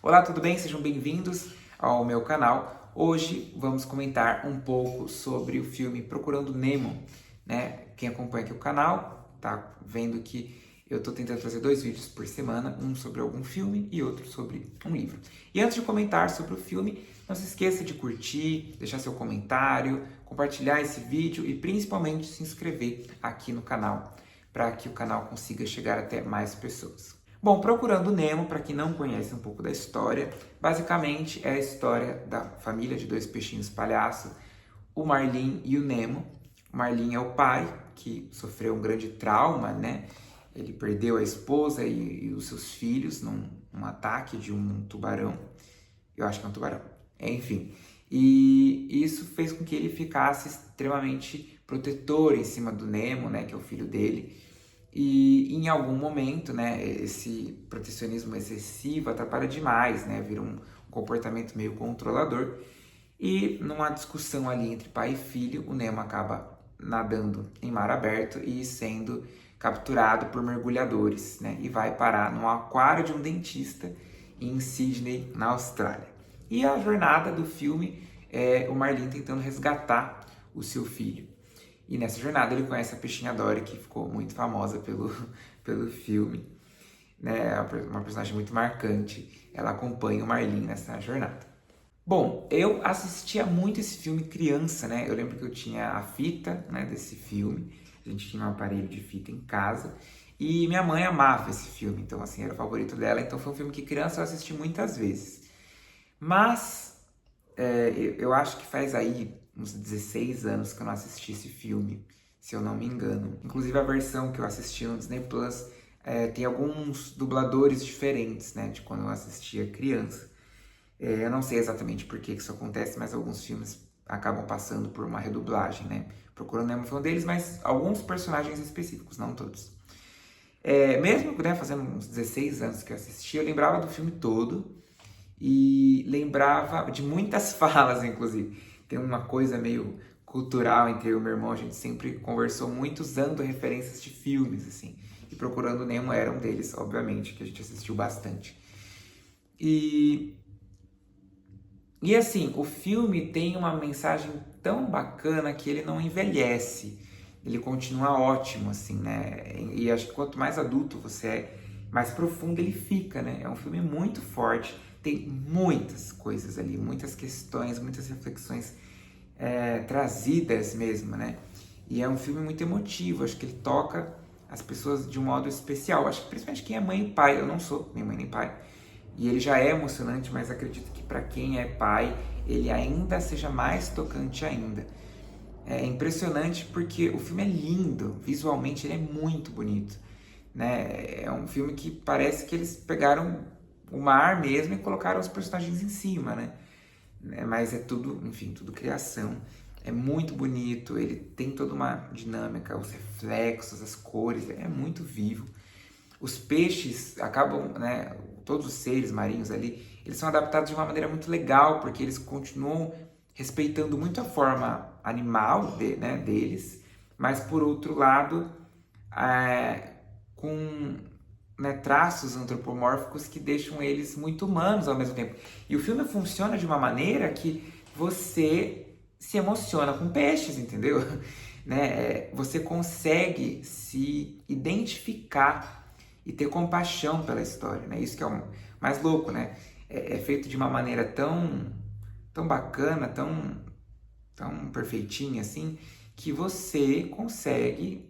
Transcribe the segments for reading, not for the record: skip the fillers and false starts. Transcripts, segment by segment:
Olá, tudo bem? Sejam bem-vindos ao meu canal. Hoje vamos comentar um pouco sobre o filme Procurando Nemo, né? Quem acompanha aqui o canal tá vendo que eu tô tentando fazer 2 vídeos por semana, um sobre algum filme e outro sobre um livro. E antes de comentar sobre o filme, não se esqueça de curtir, deixar seu comentário, compartilhar esse vídeo e principalmente se inscrever aqui no canal, para que o canal consiga chegar até mais pessoas. Bom, Procurando Nemo, para quem não conhece um pouco da história, basicamente é a história da família de dois peixinhos palhaço, o Marlin e o Nemo. O Marlin é o pai, que sofreu um grande trauma, né? Ele perdeu a esposa e os seus filhos num ataque de um tubarão. Eu acho que é um tubarão. Enfim, e isso fez com que ele ficasse extremamente protetor em cima do Nemo, né? Que é o filho dele. E em algum momento, né, esse protecionismo excessivo atrapalha demais, né, vira um comportamento meio controlador. E numa discussão ali entre pai e filho, o Nemo acaba nadando em mar aberto e sendo capturado por mergulhadores, né, e vai parar no aquário de um dentista em Sydney, na Austrália. E a jornada do filme é o Marlin tentando resgatar o seu filho. E nessa jornada ele conhece a Peixinha Dory, que ficou muito famosa pelo filme, né? Uma personagem muito marcante. Ela acompanha o Marlin nessa jornada. Bom, eu assistia muito esse filme criança, né? Eu lembro que eu tinha a fita, né, desse filme. A gente tinha um aparelho de fita em casa. E minha mãe amava esse filme, então assim, era o favorito dela. Então foi um filme que criança eu assisti muitas vezes. Mas eu acho que faz aí uns 16 anos que eu não assisti esse filme, se eu não me engano. Inclusive a versão que eu assisti no Disney Plus tem alguns dubladores diferentes, né, de quando eu assistia criança. Eu não sei exatamente por que isso acontece, mas alguns filmes acabam passando por uma redublagem, né? Procurando Nemo foi um deles, mas alguns personagens específicos, não todos. Mesmo, né, fazendo uns 16 anos que eu assisti, eu lembrava do filme todo e lembrava de muitas falas, inclusive. Tem uma coisa meio cultural entre eu e meu irmão, a gente sempre conversou muito usando referências de filmes, assim. E Procurando Nemo era um deles, obviamente, que a gente assistiu bastante. E, e assim, o filme tem uma mensagem tão bacana que ele não envelhece. Ele continua ótimo, assim, né? E acho que quanto mais adulto você é, mais profundo ele fica, né? É um filme muito forte, tem muitas coisas ali, muitas questões, muitas reflexões trazidas mesmo, né? E é um filme muito emotivo, acho que ele toca as pessoas de um modo especial. Acho que principalmente quem é mãe e pai, eu não sou nem mãe nem pai. E ele já é emocionante, mas acredito que para quem é pai, ele ainda seja mais tocante ainda. É impressionante porque o filme é lindo, visualmente ele é muito bonito, né? É um filme que parece que eles pegaram o mar mesmo e colocaram os personagens em cima, né? Mas é tudo, enfim, tudo criação. É muito bonito, ele tem toda uma dinâmica, os reflexos, as cores, é muito vivo. Os peixes acabam, né, todos os seres marinhos ali, eles são adaptados de uma maneira muito legal, porque eles continuam respeitando muito a forma animal deles, mas por outro lado, com, né, traços antropomórficos que deixam eles muito humanos ao mesmo tempo. E o filme funciona de uma maneira que você se emociona com peixes, entendeu? Né? Você consegue se identificar e ter compaixão pela história, né? Isso que é o mais louco, né? É feito de uma maneira tão bacana, tão perfeitinha assim, que você consegue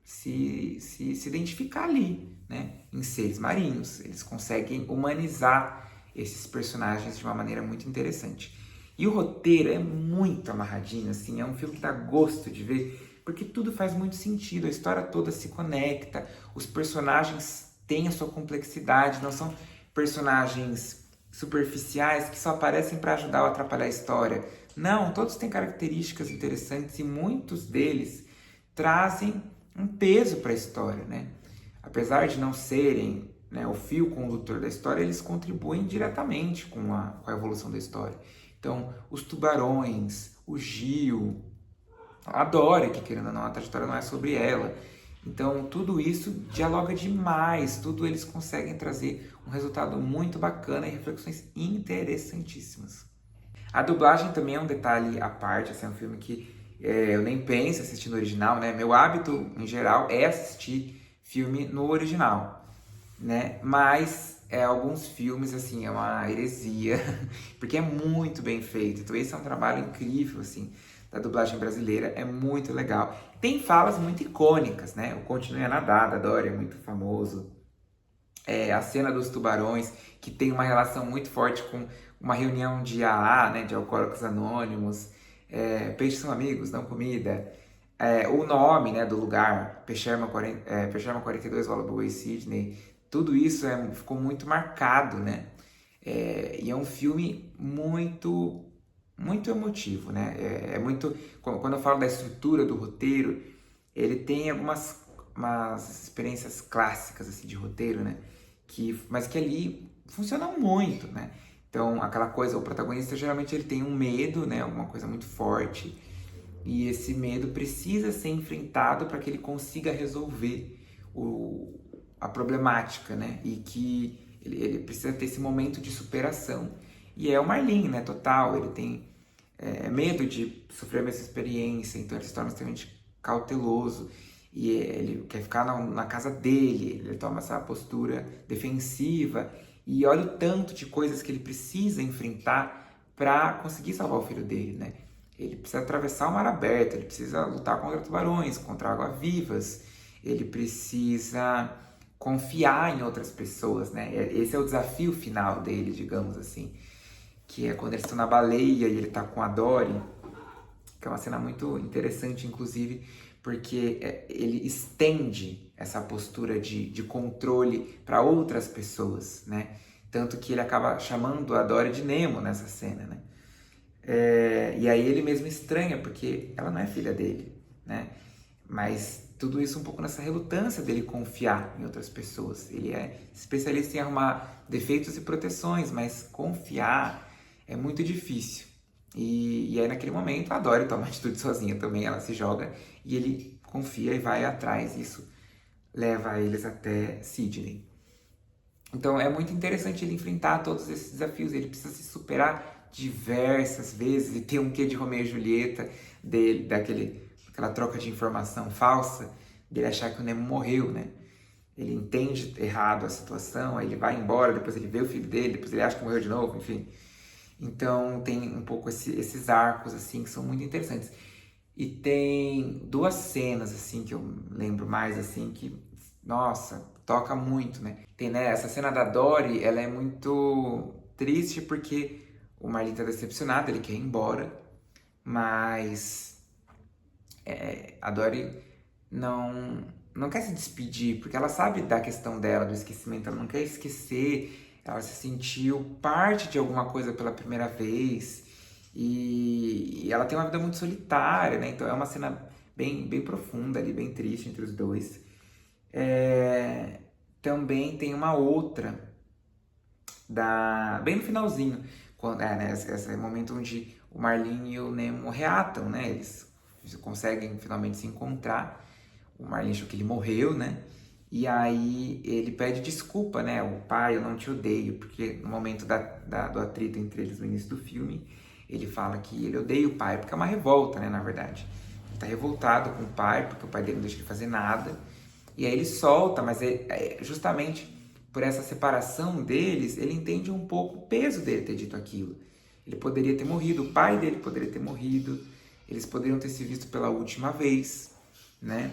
se identificar ali, né? Em seres marinhos. Eles conseguem humanizar esses personagens de uma maneira muito interessante. E o roteiro é muito amarradinho, assim, é um filme que dá gosto de ver, porque tudo faz muito sentido, a história toda se conecta, os personagens têm a sua complexidade, não são personagens superficiais que só aparecem para ajudar ou atrapalhar a história. Não, todos têm características interessantes e muitos deles trazem um peso para a história, né? Apesar de não serem, né, o fio condutor da história, eles contribuem diretamente com a evolução da história. Então, os tubarões, o Gil, a Dory, que querendo ou não, a trajetória não é sobre ela. Então, tudo isso dialoga demais, tudo eles conseguem trazer um resultado muito bacana e reflexões interessantíssimas. A dublagem também é um detalhe à parte, assim, é um filme que eu nem penso assistir no original, né? Meu hábito, em geral, é assistir filme no original, né? Mas alguns filmes, assim, é uma heresia, porque é muito bem feito. Então esse é um trabalho incrível, assim, da dublagem brasileira, é muito legal. Tem falas muito icônicas, né? O Continue a Nadar, da Dory, é muito famoso. A cena dos tubarões, que tem uma relação muito forte com uma reunião de AA, né? De Alcoólicos Anônimos. Peixes são amigos, não comida. O nome, né, do lugar, Pecharma 42, Wallaby Sydney, tudo isso ficou muito marcado, né? E é um filme muito emotivo, né? Quando eu falo da estrutura do roteiro, ele tem umas experiências clássicas assim de roteiro, né? Mas que ali funcionam muito, né? Então, aquela coisa, o protagonista geralmente ele tem um medo, né? Alguma coisa muito forte. E esse medo precisa ser enfrentado para que ele consiga resolver a problemática, né? E que ele precisa ter esse momento de superação. E é o Marlin, né? Total. Ele tem medo de sofrer a mesma experiência, então ele se torna extremamente cauteloso. E ele quer ficar na casa dele, ele toma essa postura defensiva. E olha o tanto de coisas que ele precisa enfrentar para conseguir salvar o filho dele, né? Ele precisa atravessar o mar aberto, ele precisa lutar contra tubarões, contra água-vivas, ele precisa confiar em outras pessoas, né? Esse é o desafio final dele, digamos assim, que é quando eles estão na baleia e ele tá com a Dory, que é uma cena muito interessante, inclusive, porque ele estende essa postura de controle para outras pessoas, né? Tanto que ele acaba chamando a Dory de Nemo nessa cena, né? E aí ele mesmo estranha, porque ela não é filha dele, né? Mas tudo isso um pouco nessa relutância dele confiar em outras pessoas. Ele é especialista em arrumar defeitos e proteções, mas confiar é muito difícil. E aí naquele momento a Dory toma atitude sozinha também, ela se joga e ele confia e vai atrás. Isso leva eles até Sydney. Então é muito interessante ele enfrentar todos esses desafios, ele precisa se superar diversas vezes e ter um quê de Romeu e Julieta, daquela troca de informação falsa, dele achar que o Nemo morreu, né? Ele entende errado a situação, aí ele vai embora, depois ele vê o filho dele, depois ele acha que morreu de novo, enfim. Então tem um pouco esses arcos assim que são muito interessantes. E tem duas cenas assim que eu lembro mais assim que, nossa, toca muito, né? Tem, né, essa cena da Dory, ela é muito triste porque o Marlin tá decepcionado, ele quer ir embora, mas a Dory não quer se despedir, porque ela sabe da questão dela, do esquecimento, ela não quer esquecer, ela se sentiu parte de alguma coisa pela primeira vez, e ela tem uma vida muito solitária, né? Então é uma cena bem profunda ali, bem triste entre os dois. Também tem uma outra, bem no finalzinho, né, esse momento onde o Marlin e o Nemo reatam, né? Eles conseguem finalmente se encontrar. O Marlin achou que ele morreu, né? E aí ele pede desculpa, né? O pai, eu não te odeio, porque no momento do atrito entre eles no início do filme, ele fala que ele odeia o pai, porque é uma revolta, né? Na verdade, ele tá revoltado com o pai, porque o pai dele não deixa ele fazer nada. E aí ele solta, mas justamente por essa separação deles, ele entende um pouco o peso dele ter dito aquilo. Ele poderia ter morrido, o pai dele poderia ter morrido, eles poderiam ter se visto pela última vez, né?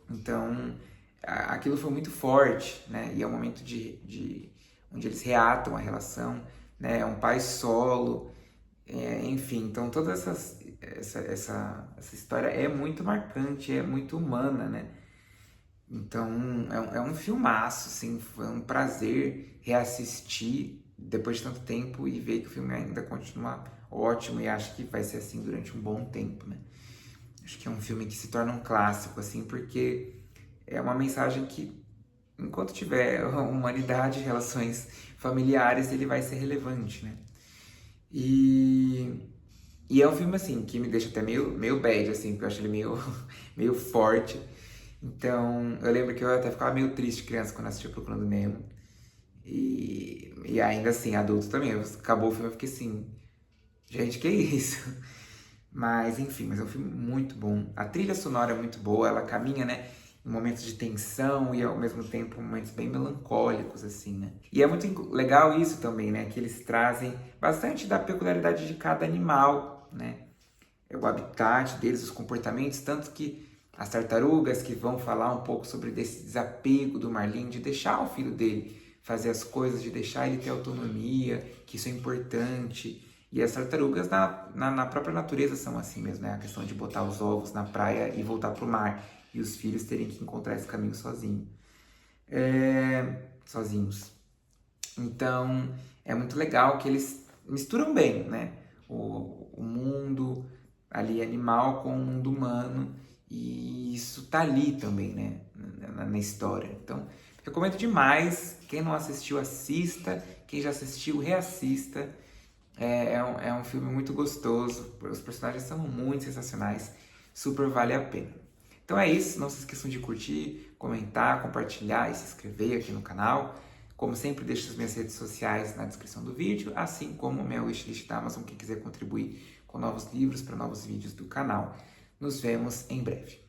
Então, aquilo foi muito forte, né? E é um momento onde eles reatam a relação, né? É um pai solo, enfim. Então, toda essa história é muito marcante, é muito humana, né? Então, é um filmaço, assim, foi um prazer reassistir depois de tanto tempo e ver que o filme ainda continua ótimo e acho que vai ser assim durante um bom tempo, né? Acho que é um filme que se torna um clássico, assim, porque é uma mensagem que, enquanto tiver humanidade e relações familiares, ele vai ser relevante, né? E é um filme, assim, que me deixa até meio bad, assim, porque eu acho ele meio forte. Então, eu lembro que eu até ficava meio triste criança quando assistia Procurando Nemo. E ainda assim, adulto também. Acabou o filme, eu fiquei assim, gente, que isso? Mas enfim, mas é um filme muito bom. A trilha sonora é muito boa, ela caminha, né, em momentos de tensão e ao mesmo tempo momentos bem melancólicos, assim, né? E é muito legal isso também, né, que eles trazem bastante da peculiaridade de cada animal, né? É o habitat deles, os comportamentos, tanto que as tartarugas que vão falar um pouco sobre desse desapego do Marlin, de deixar o filho dele fazer as coisas, de deixar ele ter autonomia, que isso é importante. E as tartarugas na própria natureza são assim mesmo, né? A questão de botar os ovos na praia e voltar para o mar. E os filhos terem que encontrar esse caminho sozinhos. Então, é muito legal que eles misturam bem, né? O mundo ali animal com o mundo humano. E isso tá ali também, né? Na história. Então, recomendo demais. Quem não assistiu, assista. Quem já assistiu, reassista. É um filme muito gostoso. Os personagens são muito sensacionais. Super vale a pena. Então é isso. Não se esqueçam de curtir, comentar, compartilhar e se inscrever aqui no canal. Como sempre, deixo as minhas redes sociais na descrição do vídeo, assim como minha wishlist da Amazon, quem quiser contribuir com novos livros para novos vídeos do canal. Nos vemos em breve.